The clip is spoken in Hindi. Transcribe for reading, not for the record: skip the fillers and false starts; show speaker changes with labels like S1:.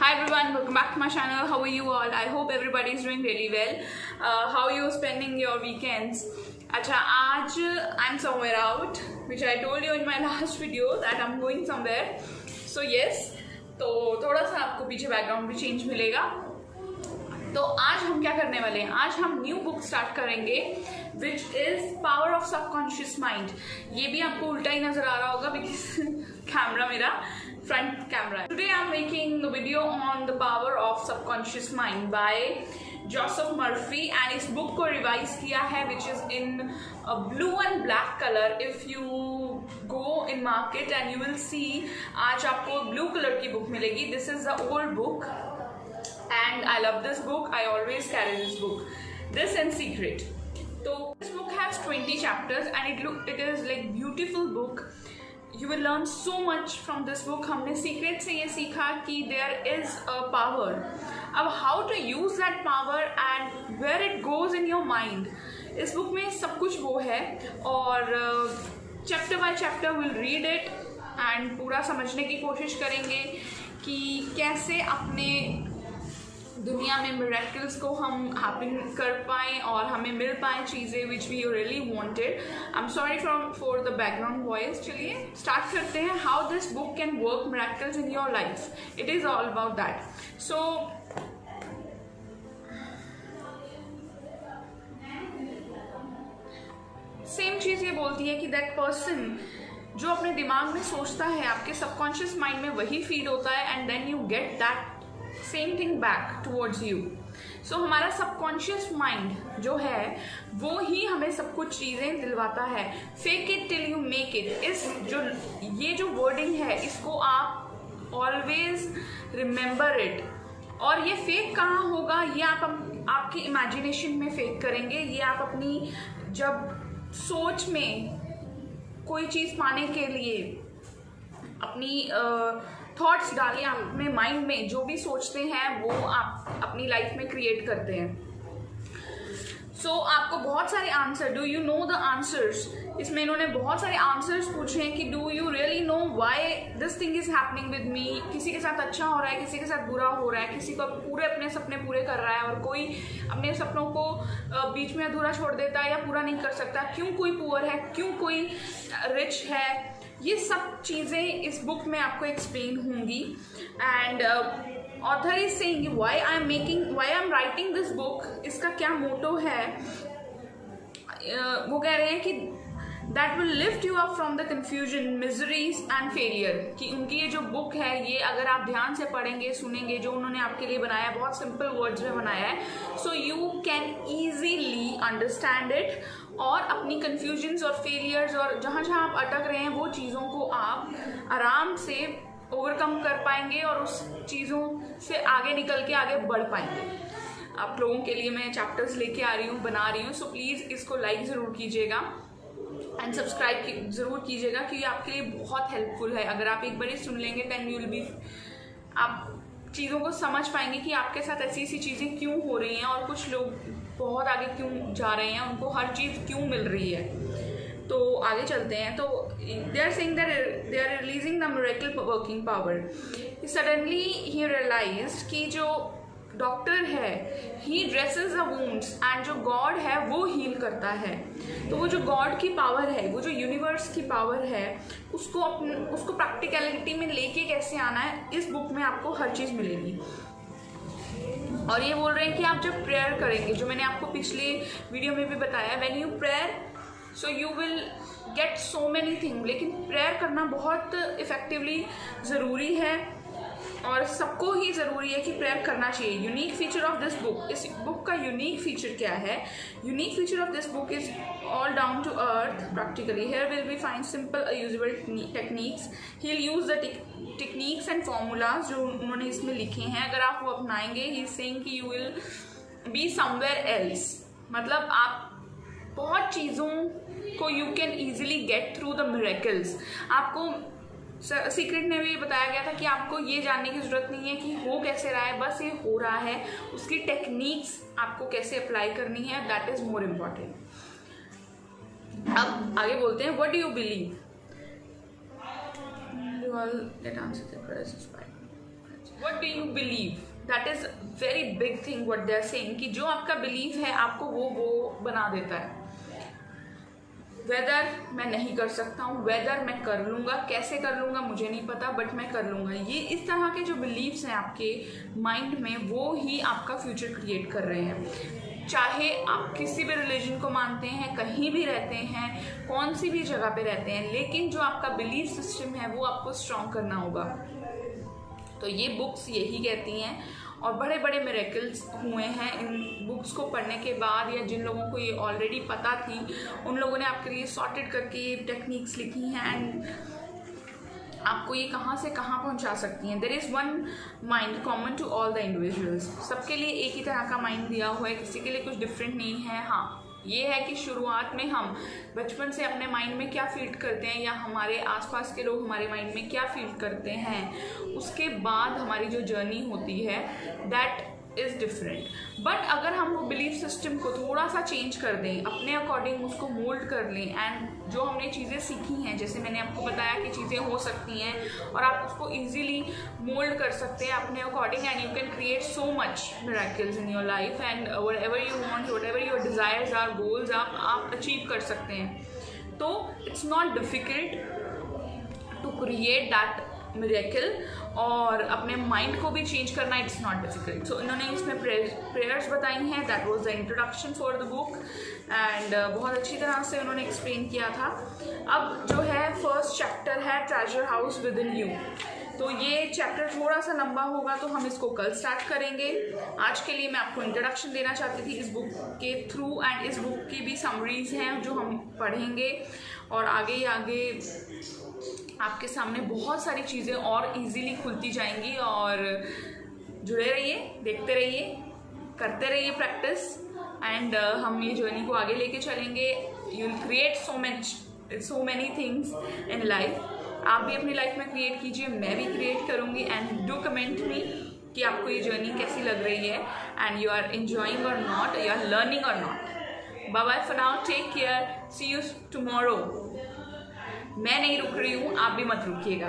S1: Hi everyone, welcome back to my channel. How are you all? I hope everybody is doing really well. How are you spending your weekends? अच्छा, आज I'm somewhere out, which I told you in my last video that I'm going somewhere. So yes, तो थोड़ा सा आपको पीछे बैकग्राउंड भी चेंज मिलेगा. तो आज हम क्या करने वाले हैं? आज हम न्यू बुक स्टार्ट करेंगे which is power of subconscious mind. ये भी आपको उल्टा ही नजर आ रहा होगा बिकॉज कैमरा मेरा फ्रंट कैमरा है. Today I am making the video on the power of subconscious mind bye Joseph Murphy and इस बुक को रिवाइज किया है which is in blue and black colour. If you go in market and you will see आज आपको ब्लू कलर की बुक मिलेगी. This is the old book and I love this book. I always carry this book, This and Secret. So this book has 20 chapters and it is like beautiful book. You will learn so much from this book. हमने Secret से ये सीखा कि there is a power. अब how to use that power and where it goes in your mind. इस book में सब कुछ वो है और chapter by chapter we'll read it and पूरा समझने की कोशिश करेंगे कि कैसे अपने दुनिया में मिरेकल्स को हम हैपन कर पाएँ और हमें मिल पाएँ चीज़ें which we really wanted. I am sorry for the background voice. चलिए स्टार्ट करते हैं. How this book can work miracles in your life. It is all about that. So same चीज़ ये बोलती है कि दैट पर्सन जो अपने दिमाग में सोचता है आपके सबकॉन्शियस माइंड में वही फीड होता है and then you get that same thing back towards you. So हमारा सबकॉन्शियस माइंड जो है वो ही हमें सब कुछ चीज़ें दिलवाता है. Fake it till you make it. ये जो वर्डिंग है इसको आप ऑलवेज रिमेंबर इट. और ये फेक कहाँ होगा? ये आप आपकी इमेजिनेशन में फेक करेंगे. ये आप अपनी जब सोच में कोई चीज़ पाने के लिए अपनी थॉट्स डालें अपने माइंड में, जो भी सोचते हैं वो आप अपनी लाइफ में क्रिएट करते हैं. सो आपको बहुत सारे answer, do you know the answers. इसमें इन्होंने बहुत सारे आंसर्स पूछे हैं कि do you really know why this thing is happening with me. किसी के साथ अच्छा हो रहा है, किसी के साथ बुरा हो रहा है, किसी को पूरे अपने सपने पूरे कर रहा है और कोई अपने सपनों को बीच में अधूरा छोड़ देता है या पूरा नहीं कर सकता. क्यों कोई पुअर है, क्यों कोई रिच है. ये सब चीज़ें इस बुक में आपको एक्सप्लेन होंगी. And author is saying why I am writing this book. इसका क्या मोटो है? वो कह रहे हैं कि that will lift you up from the confusion, miseries and failure. कि उनकी ये जो बुक है ये अगर आप ध्यान से पढ़ेंगे सुनेंगे, जो उन्होंने आपके लिए बनाया है बहुत सिंपल वर्ड्स में बनाया है, so you can easily understand it और अपनी कन्फ्यूजन्स और फेलियर्स और जहाँ जहाँ आप अटक रहे हैं वो चीज़ों को आप आराम से ओवरकम कर पाएंगे और उस चीज़ों से आगे निकल के आगे बढ़ पाएंगे. आप लोगों के लिए मैं चैप्टर्स लेके आ रही हूँ, बना रही हूँ. सो प्लीज़ इसको लाइक ज़रूर कीजिएगा एंड सब्सक्राइब ज़रूर कीजिएगा क्योंकि आपके लिए बहुत हेल्पफुल है. अगर आप एक बार सुन लेंगे दैन यू विल बी, आप चीज़ों को समझ पाएंगे कि आपके साथ ऐसी ऐसी चीज़ें क्यों हो रही हैं और कुछ लोग बहुत आगे क्यों जा रहे हैं, उनको हर चीज़ क्यों मिल रही है. तो आगे चलते हैं. तो they are saying that they are releasing the miracle working power. Suddenly he realized कि जो डॉक्टर है he dresses the wounds and जो गॉड है वो हील करता है. तो वो जो गॉड की पावर है, वो जो यूनिवर्स की पावर है, उसको प्रैक्टिकलिटी में लेके कैसे आना है इस बुक में आपको हर चीज़ मिलेगी. और ये बोल रहे हैं कि आप जब प्रेयर करेंगे, जो मैंने आपको पिछले वीडियो में भी बताया, when you prayer so you will get so many thing. लेकिन प्रेयर करना बहुत इफेक्टिवली ज़रूरी है और सबको ही ज़रूरी है कि प्रेयर करना चाहिए. Unique feature of this book, इस बुक का यूनिक फीचर क्या है? Unique feature of this book is all down to earth practically. Here will be find simple usable techniques. He will use the techniques and formulas जो उन्होंने इसमें लिखे हैं. अगर आप वो अपनाएंगे, ही इज सेइंग कि you will be somewhere else. मतलब आप बहुत चीज़ों को you can easily get through the miracles. आपको सीक्रेट ने भी बताया गया था कि आपको ये जानने की ज़रूरत नहीं है कि हो कैसे रहा है, बस ये हो रहा है. उसकी टेक्निक्स आपको कैसे अप्लाई करनी है, दैट इज़ मोर इम्पॉर्टेंट. अब आगे बोलते हैं, what do you believe. What do you believe, that is very big thing what they are saying, कि जो आपका बिलीव है आपको वो बना देता है। वेदर मैं नहीं कर सकता हूँ, वेदर मैं कर लूँगा, कैसे कर लूँगा मुझे नहीं पता, बट मैं कर लूँगा। ये इस तरह के जो बिलीव्स हैं आपके माइंड में, वो ही आपका फ्यूचर क्रिएट कर रहे हैं। चाहे आप किसी भी रिलीजन को मानते हैं, कहीं भी रहते हैं, कौन सी भी जगह पे रहते हैं, लेकिन जो आपका बिलीफ सिस्टम है वो आपको स्ट्रॉन्ग करना होगा। तो ये बुक्स यही कहती हैं, और बड़े बड़े मिरेकल्स हुए हैं इन बुक्स को पढ़ने के बाद, या जिन लोगों को ये ऑलरेडी पता थी उन लोगों ने आपके लिए सॉर्टेड करके ये टेक्निक्स लिखी हैं, एंड आपको ये कहाँ से कहाँ पहुँचा सकती हैं। There is one mind common to all the individuals, सबके लिए एक ही तरह का माइंड दिया हुआ है, किसी के लिए कुछ डिफरेंट नहीं है। हाँ, ये है कि शुरुआत में हम बचपन से अपने माइंड में क्या फीड करते हैं, या हमारे आसपास के लोग हमारे माइंड में क्या फीड करते हैं, उसके बाद हमारी जो जर्नी होती है दैट इज़ डिफरेंट। बट अगर हम वो बिलीफ सिस्टम को थोड़ा सा चेंज कर दें, अपने अकॉर्डिंग उसको मोल्ड कर लें, एंड जो हमने चीज़ें सीखी हैं, जैसे मैंने आपको बताया कि चीज़ें हो सकती हैं और आप उसको ईजिली मोल्ड कर सकते हैं अपने according, and you can create so much miracles in your life, and whatever you want, whatever your desires are, goals आप अचीव कर सकते हैं। तो it's not difficult to create that miracle, और अपने माइंड को भी चेंज करना इट्स नॉट डिफिकल्ट। सो इन्होंने इसमें प्रेयर्स बताई हैं, that was the introduction for the book, and बहुत अच्छी तरह से उन्होंने एक्सप्लेन किया था। अब जो है फर्स्ट चैप्टर है treasure house with in you, तो ये चैप्टर थोड़ा सा लंबा होगा, तो हम इसको कल स्टार्ट करेंगे। आज के लिए मैं आपको इंट्रोडक्शन देना चाहती थी इस बुक के थ्रू, एंड इस बुक की भी समरीज हैं जो हम पढ़ेंगे, और आगे आपके सामने बहुत सारी चीज़ें और इजीली खुलती जाएंगी। और जुड़े रहिए, देखते रहिए, करते रहिए प्रैक्टिस, एंड हम ये जर्नी को आगे लेके चलेंगे। You will create so many things in life. आप भी अपनी लाइफ में क्रिएट कीजिए, मैं भी क्रिएट करूँगी, एंड डू कमेंट मी कि आपको ये जर्नी कैसी लग रही है, and you are enjoying or not, you are learning or not. Bye bye for now, take care, see you tomorrow. मैं नहीं रुक रही हूँ, आप भी मत रुकिएगा।